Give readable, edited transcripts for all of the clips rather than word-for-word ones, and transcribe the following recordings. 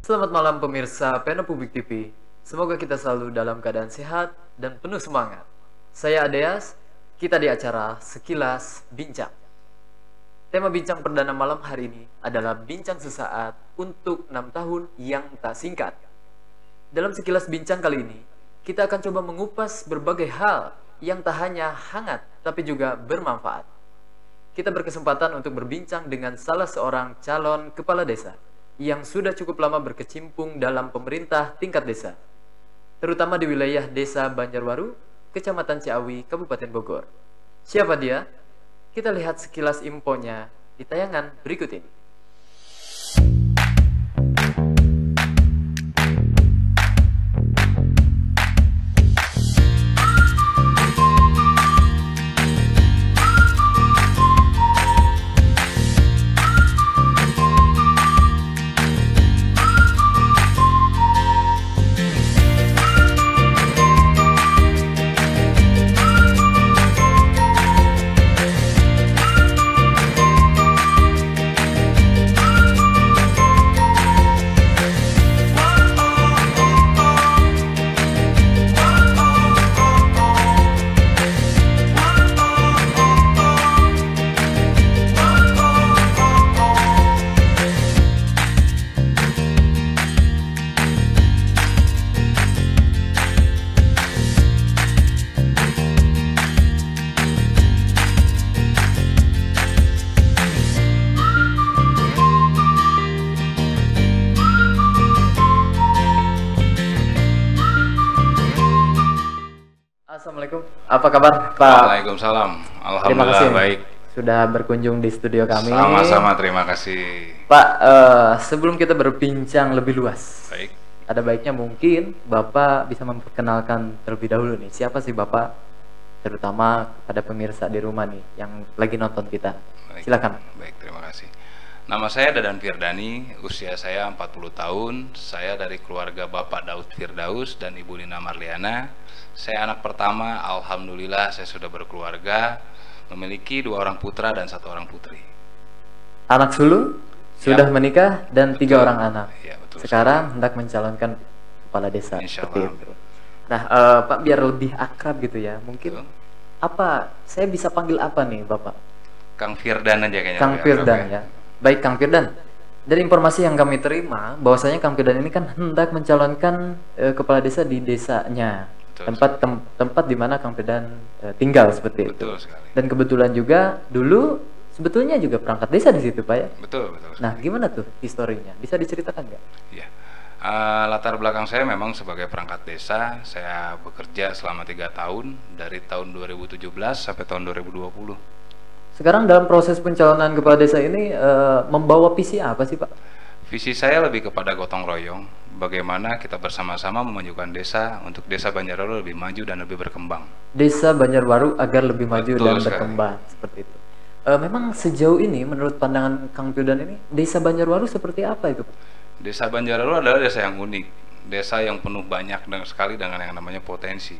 Selamat malam pemirsa Pena Publik TV. Semoga kita selalu dalam keadaan sehat dan penuh semangat. Saya Adeas, kita di acara Sekilas Bincang. Tema bincang perdana malam hari ini adalah bincang sesaat untuk 6 tahun yang tak singkat. Dalam Sekilas Bincang kali ini, kita akan coba mengupas berbagai hal yang tak hanya hangat tapi juga bermanfaat. Kita berkesempatan untuk berbincang dengan salah seorang calon kepala desa yang sudah cukup lama berkecimpung dalam pemerintah tingkat desa, terutama di wilayah Desa Banjarwaru, Kecamatan Ciawi, Kabupaten Bogor. Siapa dia? Kita lihat sekilas infonya di tayangan berikut ini. Assalamualaikum, apa kabar Pak? Waalaikumsalam, Terima alhamdulillah kasih baik. sudah berkunjung di studio kami. Sama-sama, terima kasih. Pak, sebelum kita berbincang lebih luas, Baik. ada baiknya mungkin Bapak bisa memperkenalkan terlebih dahulu nih, siapa sih Bapak, terutama kepada pemirsa di rumah nih yang lagi nonton kita. Baik. Silakan. Baik, terima kasih. Nama saya Dadan Firdani, usia saya 40 tahun. Saya dari keluarga Bapak Daud Firdaus dan Ibu Nina Marliana. Saya anak pertama, alhamdulillah saya sudah berkeluarga, memiliki 2 orang putra dan 1 orang putri. Anak sulung sudah Ya. menikah dan 3 orang anak. Ya, betul. Sekarang hendak mencalonkan kepala desa. Insya Seperti Allah. itu. Nah, Pak, biar lebih akrab gitu ya, mungkin Betul. apa? Saya bisa panggil apa nih, Bapak? Kang Firdan aja kayaknya. Kang lebih Firdan akrab ya. Baik, Kang Firdan. Dari informasi yang kami terima, bahwasanya Kang Firdan ini kan hendak mencalonkan kepala desa di desanya, Betul. tempat di mana Kang Firdan tinggal seperti itu. Betul sekali. Dan kebetulan juga dulu sebetulnya juga perangkat desa di situ, Pak ya. Betul, betul. Nah, gimana tuh historinya? Bisa diceritakan nggak? Ya. Latar belakang saya memang sebagai perangkat desa. Saya bekerja selama 3 tahun, dari tahun 2017 sampai tahun 2020. Sekarang dalam proses pencalonan kepala desa ini membawa visi apa sih, Pak? Visi saya lebih kepada gotong royong, bagaimana kita bersama-sama memajukan desa untuk desa Banjarwaru lebih maju dan lebih berkembang. Desa Banjarwaru agar lebih maju Betul dan sekali. berkembang seperti itu. Memang sejauh ini menurut pandangan Kang Firdan ini desa Banjarwaru seperti apa itu, Pak? Desa Banjarwaru adalah desa yang unik, desa yang penuh banyak sekali dengan yang namanya potensi,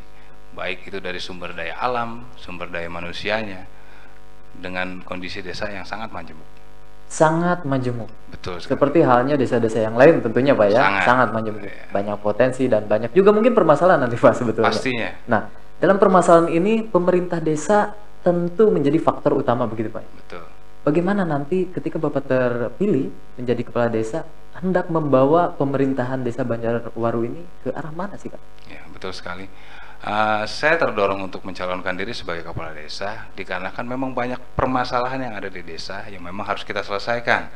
baik itu dari sumber daya alam, sumber daya manusianya, dengan kondisi desa yang sangat majemuk. Sangat majemuk. Betul sekali. Seperti halnya desa-desa yang lain tentunya, Pak ya. Sangat. Majemuk. Iya. Banyak potensi dan banyak juga mungkin permasalahan nanti, Pak, sebetulnya. Pastinya. Nah, dalam permasalahan ini pemerintah desa tentu menjadi faktor utama begitu, Pak. Betul. Bagaimana nanti ketika Bapak terpilih menjadi kepala desa hendak membawa pemerintahan desa Banjarwaru ini ke arah mana sih, Pak? Ya, betul sekali. Saya terdorong untuk mencalonkan diri sebagai kepala desa dikarenakan memang banyak permasalahan yang ada di desa yang memang harus kita selesaikan.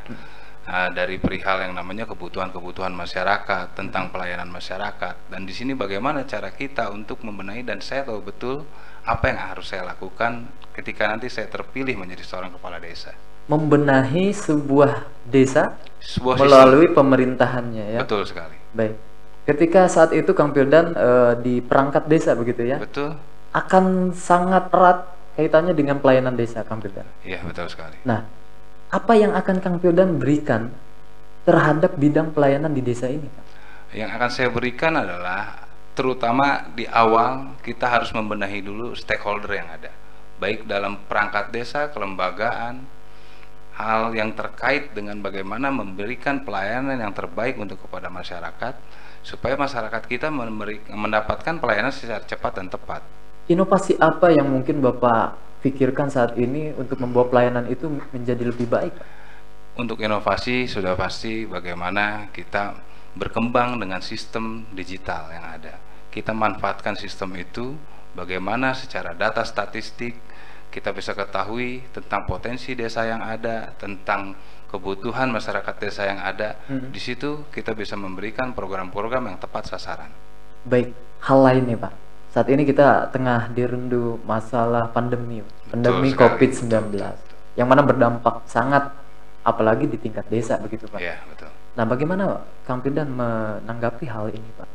Dari perihal yang namanya kebutuhan-kebutuhan masyarakat, tentang pelayanan masyarakat, dan di sini bagaimana cara kita untuk membenahi, dan saya tahu betul apa yang harus saya lakukan ketika nanti saya terpilih menjadi seorang kepala desa. Membenahi sebuah desa Sebuah melalui pemerintahannya ya. Betul sekali. Baik. Ketika saat itu Kang Firdan di perangkat desa begitu ya, Betul. akan sangat erat kaitannya dengan pelayanan desa, Kang Firdan. Iya, betul sekali. Nah, apa yang akan Kang Firdan berikan terhadap bidang pelayanan di desa ini, Kang? Yang akan saya berikan adalah terutama di awal kita harus membenahi dulu stakeholder yang ada, baik dalam perangkat desa, kelembagaan, hal yang terkait dengan bagaimana memberikan pelayanan yang terbaik untuk kepada masyarakat, supaya masyarakat kita mendapatkan pelayanan secara cepat dan tepat. Inovasi apa yang mungkin Bapak pikirkan saat ini untuk membawa pelayanan itu menjadi lebih baik, Pak? Untuk inovasi sudah pasti bagaimana kita berkembang dengan sistem digital yang ada. Kita manfaatkan sistem itu, bagaimana secara data statistik kita bisa ketahui tentang potensi desa yang ada, tentang kebutuhan masyarakat desa yang ada. Di situ kita bisa memberikan program-program yang tepat sasaran. Baik, hal lain nih Pak. Saat ini kita tengah dirundu masalah pandemi COVID-19, yang mana berdampak sangat, apalagi di tingkat desa begitu Pak. Iya, betul. Nah, bagaimana Kang Firdan menanggapi hal ini Pak?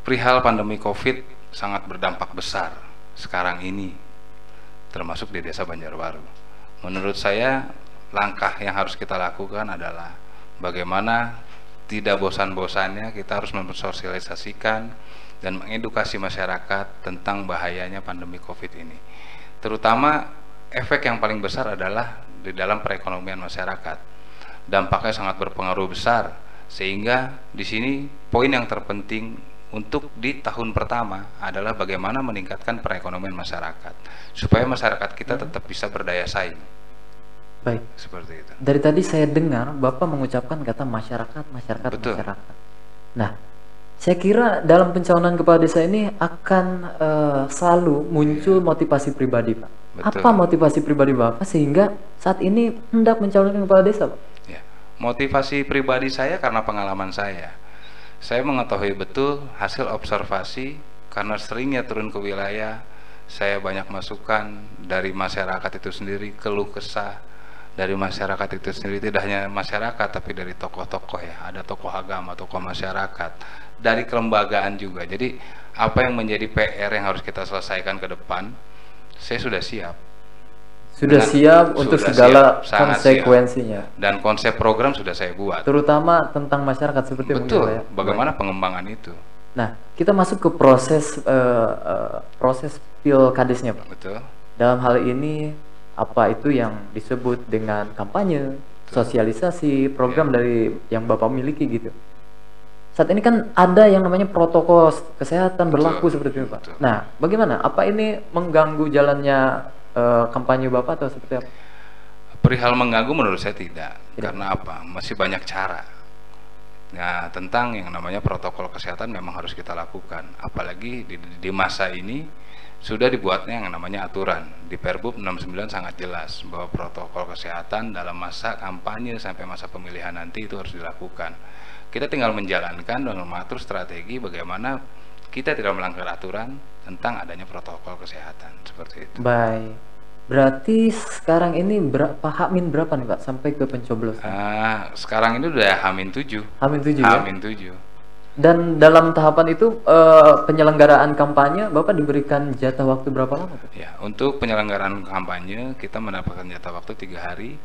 Perihal pandemi COVID sangat berdampak besar sekarang ini, termasuk di desa Banjarbaru. Menurut saya, langkah yang harus kita lakukan adalah bagaimana tidak bosan-bosannya kita harus mensosialisasikan dan mengedukasi masyarakat tentang bahayanya pandemi COVID ini. Terutama efek yang paling besar adalah di dalam perekonomian masyarakat. Dampaknya sangat berpengaruh besar, sehingga di sini poin yang terpenting untuk di tahun pertama adalah bagaimana meningkatkan perekonomian masyarakat supaya masyarakat kita tetap bisa berdaya saing. Baik, seperti itu. Dari tadi saya dengar Bapak mengucapkan kata masyarakat. Betul. Masyarakat. Nah, saya kira dalam pencalonan kepala desa ini akan selalu muncul motivasi pribadi, Pak. Betul. Apa motivasi pribadi Bapak sehingga saat ini hendak mencalonkan kepala desa, Pak? Ya, motivasi pribadi saya karena pengalaman saya. Saya mengetahui betul hasil observasi karena seringnya turun ke wilayah. Saya banyak masukan dari masyarakat itu sendiri, keluh kesah dari masyarakat itu sendiri, tidak hanya masyarakat tapi dari tokoh-tokoh ya, ada tokoh agama, tokoh masyarakat, dari kelembagaan juga. Jadi apa yang menjadi PR yang harus kita selesaikan ke depan, saya sudah siap. Siap untuk segala konsekuensinya. Siap. Dan konsep program sudah saya buat. Terutama tentang masyarakat seperti betul. Ya. Bagaimana pengembangan itu? Nah, kita masuk ke proses pilkadesnya, Pak. Betul. Dalam hal ini apa itu yang disebut dengan kampanye, sosialisasi, program dari yang Bapak miliki gitu. Saat ini kan ada yang namanya protokol kesehatan berlaku seperti itu, Pak. Betul. Nah, bagaimana? Apa ini mengganggu jalannya kampanye Bapak atau seperti apa? Perihal mengganggu menurut saya tidak. Karena apa? Masih banyak cara. Nah, tentang yang namanya protokol kesehatan memang harus kita lakukan. Apalagi di masa ini sudah dibuatnya yang namanya aturan. Di Perbup 69 sangat jelas bahwa protokol kesehatan dalam masa kampanye sampai masa pemilihan nanti itu harus dilakukan. Kita tinggal menjalankan dan mengatur strategi bagaimana kita tidak melanggar aturan tentang adanya protokol kesehatan seperti itu. Baik. Berarti sekarang ini H-min berapa nih Pak sampai ke pencoblosan? Sekarang ini udah H-7. H-7 ya? H-7. Dan dalam tahapan itu penyelenggaraan kampanye Bapak diberikan jatah waktu berapa lama Pak? Ya, untuk penyelenggaraan kampanye kita mendapatkan jatah waktu 3 hari,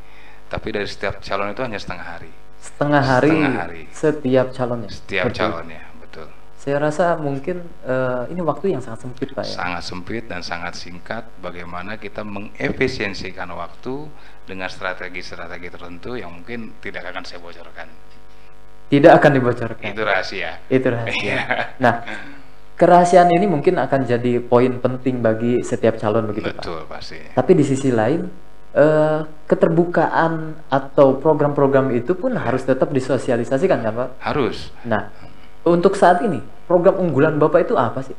tapi dari setiap calon itu hanya setengah hari. Setengah hari. Setiap calonnya? Setiap calonnya, betul. Saya rasa mungkin ini waktu yang sangat sempit Pak ya? Sangat sempit dan sangat singkat. Bagaimana kita mengefisiensikan waktu dengan strategi-strategi tertentu yang mungkin tidak akan saya bocorkan. Tidak akan dibocorkan? Itu rahasia. Itu rahasia. Nah, kerahasiaan ini mungkin akan jadi poin penting bagi setiap calon begitu Pak? Betul, pasti. Tapi di sisi lain, keterbukaan atau program-program itu pun harus tetap disosialisasikan kan Pak? Harus. Nah, untuk saat ini, program unggulan Bapak itu apa sih?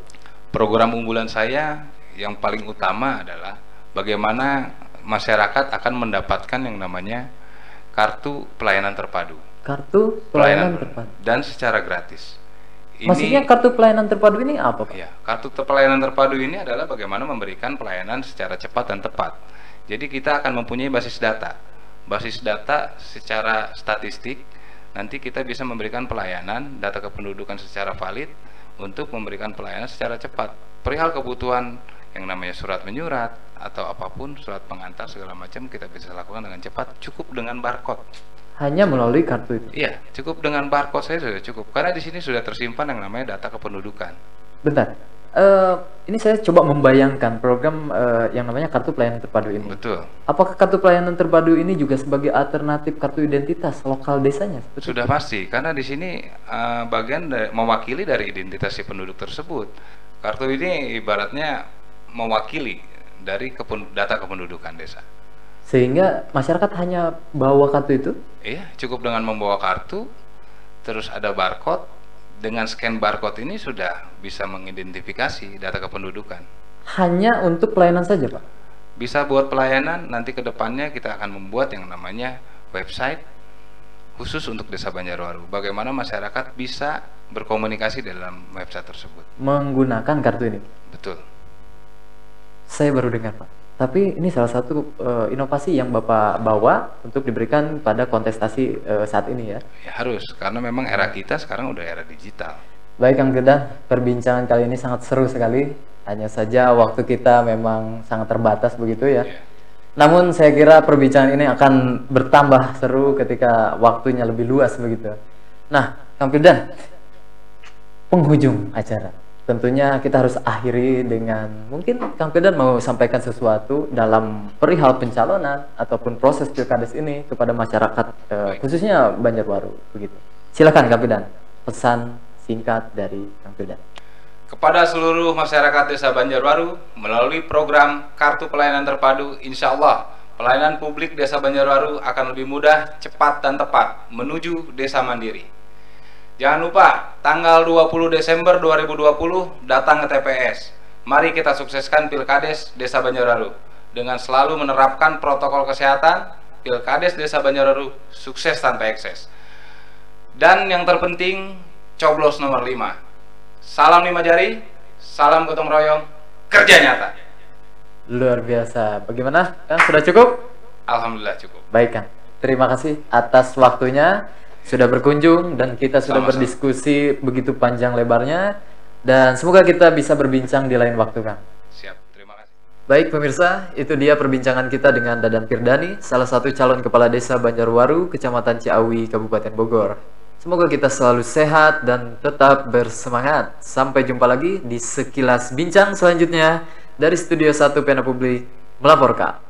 Program unggulan saya yang paling utama adalah bagaimana masyarakat akan mendapatkan yang namanya kartu pelayanan terpadu. Kartu pelayanan terpadu. Dan secara gratis. Maksudnya kartu pelayanan terpadu ini apa Pak? Ya, kartu pelayanan terpadu ini adalah bagaimana memberikan pelayanan secara cepat dan tepat. Jadi kita akan mempunyai basis data. Basis data secara statistik. Nanti kita bisa memberikan pelayanan data kependudukan secara valid untuk memberikan pelayanan secara cepat. Perihal kebutuhan yang namanya surat menyurat atau apapun, surat pengantar segala macam kita bisa lakukan dengan cepat, cukup dengan barcode. Hanya melalui kartu itu? Iya, cukup dengan barcode saya sudah cukup. Karena di sini sudah tersimpan yang namanya data kependudukan. Bentar, Ini saya coba membayangkan program yang namanya Kartu Pelayanan Terpadu ini. Betul. Apakah Kartu Pelayanan Terpadu ini juga sebagai alternatif kartu identitas lokal desanya? Sudah pasti, karena di sini mewakili dari identitas si penduduk tersebut. Kartu ini ibaratnya mewakili dari data kependudukan desa. Sehingga masyarakat hanya bawa kartu itu? Iya, cukup dengan membawa kartu, terus ada barcode. Dengan scan barcode ini sudah bisa mengidentifikasi data kependudukan. Hanya untuk pelayanan saja, Pak? Bisa buat pelayanan, nanti ke depannya kita akan membuat yang namanya website khusus untuk Desa Banjarwaru. Bagaimana masyarakat bisa berkomunikasi dalam website tersebut. Menggunakan kartu ini? Betul. Saya baru dengar, Pak. Tapi ini salah satu inovasi yang Bapak bawa untuk diberikan pada kontestasi saat ini ya? Ya harus, karena memang era kita sekarang udah era digital. Baik Kang Firdan, perbincangan kali ini sangat seru sekali. Hanya saja waktu kita memang sangat terbatas begitu ya. Yeah. Namun saya kira perbincangan ini akan bertambah seru ketika waktunya lebih luas begitu. Nah, Kang Firdan, penghujung acara. Tentunya kita harus akhiri dengan mungkin Kang Firdan mau sampaikan sesuatu dalam perihal pencalonan ataupun proses pilkades ini kepada masyarakat khususnya Banjarwaru begitu. Silakan Kang Firdan, pesan singkat dari Kang Firdan. Kepada seluruh masyarakat Desa Banjarwaru, melalui program Kartu Pelayanan Terpadu, insya Allah pelayanan publik Desa Banjarwaru akan lebih mudah, cepat, dan tepat menuju desa mandiri. Jangan lupa, tanggal 20 Desember 2020 datang ke TPS. Mari kita sukseskan Pilkades Desa Banjarwaru. Dengan selalu menerapkan protokol kesehatan, Pilkades Desa Banjarwaru sukses tanpa ekses. Dan yang terpenting, coblos nomor 5. Salam 5 jari, salam gotong royong, kerja nyata. Luar biasa. Bagaimana? Kan sudah cukup? Alhamdulillah cukup. Baik, Kang. Terima kasih atas waktunya. Sudah berkunjung dan kita sudah berdiskusi begitu panjang lebarnya, dan semoga kita bisa berbincang di lain waktu, Kang. Siap, terima kasih. Baik pemirsa, itu dia perbincangan kita dengan Dadan Firdani, salah satu calon kepala desa Banjarwaru, Kecamatan Ciawi, Kabupaten Bogor. Semoga kita selalu sehat dan tetap bersemangat. Sampai jumpa lagi di Sekilas Bincang selanjutnya dari Studio 1 Pena Publik melaporkan.